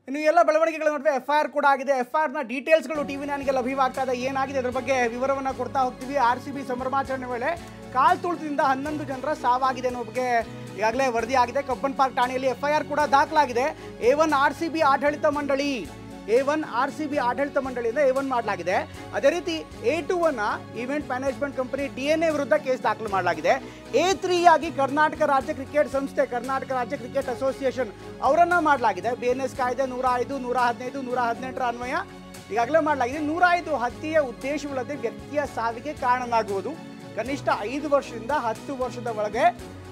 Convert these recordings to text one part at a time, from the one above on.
ಇನ್ನು ಎಲ್ಲ ಬೆಳವಣಿಗೆಗಳ ನಡುವೆ ಎಫ್ಐಆರ್ ಕೂಡ ಆಗಿದೆ. ಎಫ್ಐಆರ್ನ ಡೀಟೇಲ್ಸ್ಗಳು ಟಿವಿ ನೈನ್ಗೆ ಲಭ್ಯವಾಗ್ತಾ ಇದೆ. ಏನಾಗಿದೆ ಅದರ ಬಗ್ಗೆ ವಿವರವನ್ನು ಕೊಡ್ತಾ ಹೋಗ್ತೀವಿ. RCB ಸಂಭ್ರಮಾಚರಣೆ ವೇಳೆ ಕಾಲ್ತುಳಿತದಿಂದ 11 ಜನರ ಸಾವಾಗಿದೆ ಅನ್ನೋ ಬಗ್ಗೆ ಈಗಾಗಲೇ ವರದಿ ಆಗಿದೆ. ಕಬ್ಬನ್ ಪಾರ್ಕ್ ಠಾಣೆಯಲ್ಲಿ ಎಫ್ಐಆರ್ ಕೂಡ ದಾಖಲಾಗಿದೆ. A1 RCB ಆಡಳಿತ ಮಂಡಳಿ ಆಡಳಿತ ಮಂಡಳಿಯಿಂದ A1 ಮಾಡಲಾಗಿದೆ. ಅದೇ ರೀತಿ A2 event management company DNA ವಿರುದ್ಧ ಕೇಸ್ ದಾಖಲು ಮಾಡಲಾಗಿದೆ. A3 ಆಗಿ ಕರ್ನಾಟಕ ರಾಜ್ಯ ಕ್ರಿಕೆಟ್ ಸಂಸ್ಥೆ, ಕರ್ನಾಟಕ ರಾಜ್ಯ ಕ್ರಿಕೆಟ್ ಅಸೋಸಿಯೇಷನ್ ಅವರನ್ನ ಮಾಡಲಾಗಿದೆ. BNS ಕಾಯ್ದೆ 105, 115, 118ರ ಅನ್ವಯ ಈಗಾಗಲೇ ಮಾಡಲಾಗಿದೆ. 105 ಹತ್ಯೆಯ ಉದ್ದೇಶವಿಲ್ಲದೆ ವ್ಯಕ್ತಿಯ ಸಾವಿಗೆ ಕಾರಣನಾಗುವುದು, ಕನಿಷ್ಠ 5 ವರ್ಷದಿಂದ 10 ವರ್ಷದ ಒಳಗೆ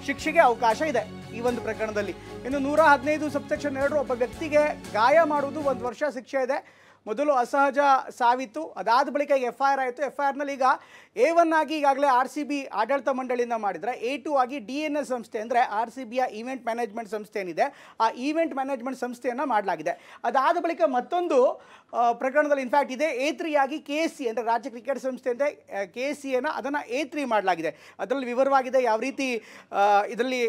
ಶಿಕ್ಷೆಗೆ ಅವಕಾಶ ಇದೆ ಈ ಒಂದು ಪ್ರಕರಣದಲ್ಲಿ. ಇನ್ನು 115 ಸಬ್ಸೆಕ್ಷನ್ 2 ಒಬ್ಬ ವ್ಯಕ್ತಿಗೆ ಗಾಯ ಮಾಡುವುದು 1 ವರ್ಷ ಶಿಕ್ಷೆ ಇದೆ. ಮೊದಲು ಅಸಹಜ ಸಾವಿತ್ತು, ಅದಾದ ಬಳಿಕ ಎಫ್ಐಆರ್ ಆಯಿತು. ಎಫ್ಐಆರ್ನಲ್ಲಿ ಈಗ A1 ಆಗಿ ಈಗಾಗಲೇ RCB ಆಡಳಿತ ಮಂಡಳಿಯಿಂದ ಮಾಡಿದರೆ, A2 ಆಗಿ DNS ಸಂಸ್ಥೆ ಅಂದರೆ RCBಯ ಈವೆಂಟ್ ಮ್ಯಾನೇಜ್ಮೆಂಟ್ ಸಂಸ್ಥೆ ಏನಿದೆ ಆ ಈವೆಂಟ್ ಮ್ಯಾನೇಜ್ಮೆಂಟ್ ಸಂಸ್ಥೆಯನ್ನು ಮಾಡಲಾಗಿದೆ. ಅದಾದ ಬಳಿಕ ಮತ್ತೊಂದು ಪ್ರಕರಣದಲ್ಲಿ ಇನ್ಫ್ಯಾಕ್ಟ್ ಇದೆ A3 ಆಗಿ KC ಅಂದರೆ ರಾಜ್ಯ ಕ್ರಿಕೆಟ್ ಸಂಸ್ಥೆ ಅಂದರೆ KCಯನ್ನು ಅದನ್ನು A3 ಮಾಡಲಾಗಿದೆ. ಅದರಲ್ಲಿ ವಿವರವಾಗಿದೆ ಯಾವ ರೀತಿ ಇದರಲ್ಲಿ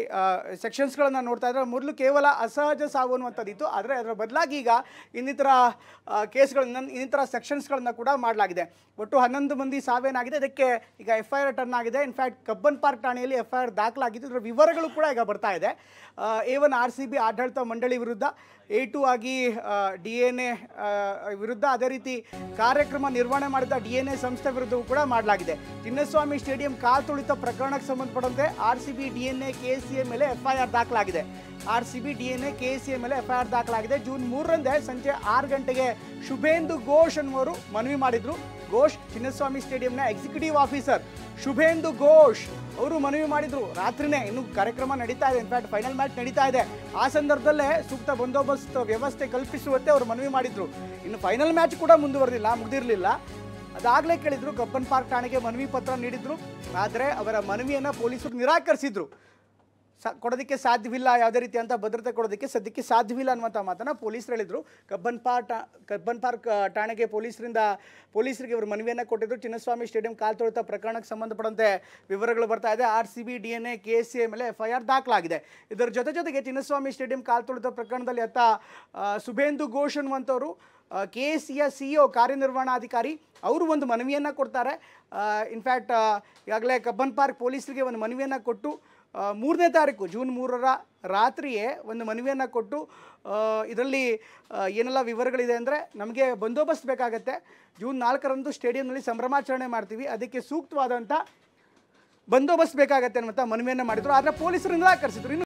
ಸೆಕ್ಷನ್ಸ್ಗಳನ್ನು ನೋಡ್ತಾ ಇದ್ದಾರೆ. ಮೊದಲು ಕೇವಲ ಅಸಹಜ ಸಾವು ಅನ್ನುವಂಥದ್ದಿತ್ತು, ಆದರೆ ಅದರ ಬದಲಾಗಿ ಈಗ ಇನ್ನಿತರ ಇನ್ನಿತರ ಸೆಕ್ಷನ್ಸ್ಗಳನ್ನು ಕೂಡ ಮಾಡಲಾಗಿದೆ. ಒಟ್ಟು 11 ಮಂದಿ ಸಾವೇನಾಗಿದೆ, ಅದಕ್ಕೆ ಈಗ ಎಫ್ಐಆರ್ ಟರ್ನ್ ಆಗಿದೆ. ಇನ್ಫ್ಯಾಕ್ಟ್ ಕಬ್ಬನ್ ಪಾರ್ಕ್ ಠಾಣೆಯಲ್ಲಿ ಎಫ್ಐಆರ್ ದಾಖಲಾಗಿದ್ದು, ಇದರ ವಿವರಗಳು ಕೂಡ ಈಗ ಬರ್ತಾ ಇದೆ. A1 RCB ಆಡಳಿತ ಮಂಡಳಿ ವಿರುದ್ಧ, A2 ಆಗಿ DNA ವಿರುದ್ಧ, ಅದೇ ರೀತಿ ಕಾರ್ಯಕ್ರಮ ನಿರ್ವಹಣೆ ಮಾಡಿದ DNA ಸಂಸ್ಥೆ ವಿರುದ್ಧವೂ ಕೂಡ ಮಾಡಲಾಗಿದೆ. ಚಿನ್ನಸ್ವಾಮಿ ಸ್ಟೇಡಿಯಂ ಕಾಲ್ತುಳಿತ ಪ್ರಕರಣಕ್ಕೆ ಸಂಬಂಧಪಟ್ಟಂತೆ RCB DNA KCA ಮೇಲೆ ಎಫ್ಐಆರ್ ದಾಖಲಾಗಿದೆ. RCB DNA KCA ಮೇಲೆ ಎಫ್ಐಆರ್ ದಾಖಲಾಗಿದೆ. ಜೂನ್ 3ರಂದೇ ಸಂಜೆ 6 ಗಂಟೆಗೆ ಶುಭೇಂದು ಘೋಷ್ ಅನ್ನುವರು ಮನವಿ ಮಾಡಿದ್ರು. ಘೋಷ್ ಚಿನ್ನಸ್ವಾಮಿ ಸ್ಟೇಡಿಯಂನ ಎಕ್ಸಿಕ್ಯೂಟಿವ್ ಆಫೀಸರ್ ಶುಭೇಂದು ಘೋಷ್ ಅವರು ಮನವಿ ಮಾಡಿದ್ರು. ರಾತ್ರಿನೇ ಇನ್ನು ಕಾರ್ಯಕ್ರಮ ನಡೀತಾ ಇದೆ, ಇನ್ಫ್ಯಾಕ್ಟ್ ಫೈನಲ್ ಮ್ಯಾಚ್ ನಡೀತಾ ಇದೆ. ಆ ಸಂದರ್ಭದಲ್ಲೇ ಸೂಕ್ತ ಬಂದೋಬಸ್ತ್ ವ್ಯವಸ್ಥೆ ಕಲ್ಪಿಸುವಂತೆ ಅವರು ಮನವಿ ಮಾಡಿದ್ರು. ಇನ್ನು ಫೈನಲ್ ಮ್ಯಾಚ್ ಕೂಡ ಮುಗಿದಿರಲಿಲ್ಲ. ಅದಾಗಲೇ ಕೇಳಿದ್ರು, ಕಬ್ಬನ್ ಪಾರ್ಕ್ ಠಾಣೆಗೆ ಮನವಿ ಪತ್ರ ನೀಡಿದ್ರು. ಆದರೆ ಅವರ ಮನವಿಯನ್ನು ಪೊಲೀಸರು ನಿರಾಕರಿಸಿದ್ರು. ಕೊಡೋದಕ್ಕೆ ಸಾಧ್ಯವಿಲ್ಲ, ಯಾವುದೇ ರೀತಿ ಅಂತ ಭದ್ರತೆ ಕೊಡೋದಕ್ಕೆ ಸದ್ಯಕ್ಕೆ ಸಾಧ್ಯವಿಲ್ಲ ಅನ್ನುವಂಥ ಮಾತನ್ನು ಪೊಲೀಸರು ಹೇಳಿದರು. ಕಬ್ಬನ್ ಪಾರ್ಕ್ ಠಾಣೆಗೆ ಪೊಲೀಸರಿಗೆ ಇವರು ಮನವಿಯನ್ನು ಕೊಟ್ಟಿದ್ರು. ಚಿನ್ನಸ್ವಾಮಿ ಸ್ಟೇಡಿಯಂ ಕಾಲ್ತುಳಿತ ಪ್ರಕರಣಕ್ಕೆ ಸಂಬಂಧಪಟ್ಟಂತೆ ವಿವರಗಳು ಬರ್ತಾ ಇದೆ. RCB DNA KCA ಮೇಲೆ ಎಫ್ಐಆರ್ ದಾಖಲಾಗಿದೆ. ಇದರ ಜೊತೆಗೆ ಚಿನ್ನಸ್ವಾಮಿ ಸ್ಟೇಡಿಯಂ ಕಾಲ್ತುಳಿತ ಪ್ರಕರಣದಲ್ಲಿ ಶುಭೇಂದು ಘೋಷ್ ಅನ್ನುವಂಥವರು KCಯ CEO ಕಾರ್ಯನಿರ್ವಹಣಾಧಿಕಾರಿ ಅವರು ಒಂದು ಮನವಿಯನ್ನು ಕೊಡ್ತಾರೆ. ಇನ್ಫ್ಯಾಕ್ಟ್ ಈಗಾಗಲೇ ಕಬ್ಬನ್ ಪಾರ್ಕ್ ಪೊಲೀಸರಿಗೆ ಒಂದು ಮನವಿಯನ್ನು ಕೊಟ್ಟು 3ನೇ ತಾರೀಕು ಜೂನ್ 3ರ ರಾತ್ರಿಯೇ ಒಂದು ಮನವಿಯನ್ನು ಕೊಟ್ಟು, ಇದರಲ್ಲಿ ಏನೆಲ್ಲ ವಿವರಗಳಿದೆ ಅಂದರೆ, ನಮಗೆ ಬಂದೋಬಸ್ತ್ ಬೇಕಾಗತ್ತೆ, ಜೂನ್ 4ರಂದು ಸ್ಟೇಡಿಯಂನಲ್ಲಿ ಸಂಭ್ರಮಾಚರಣೆ ಮಾಡ್ತೀವಿ, ಅದಕ್ಕೆ ಸೂಕ್ತವಾದಂಥ ಬಂದೋಬಸ್ತ್ ಬೇಕಾಗತ್ತೆ ಅನ್ನುವಂಥ ಮನವಿಯನ್ನು ಮಾಡಿದರು. ಆದರೆ ಪೊಲೀಸರು ನಿರಾಕರಿಸಿದರು.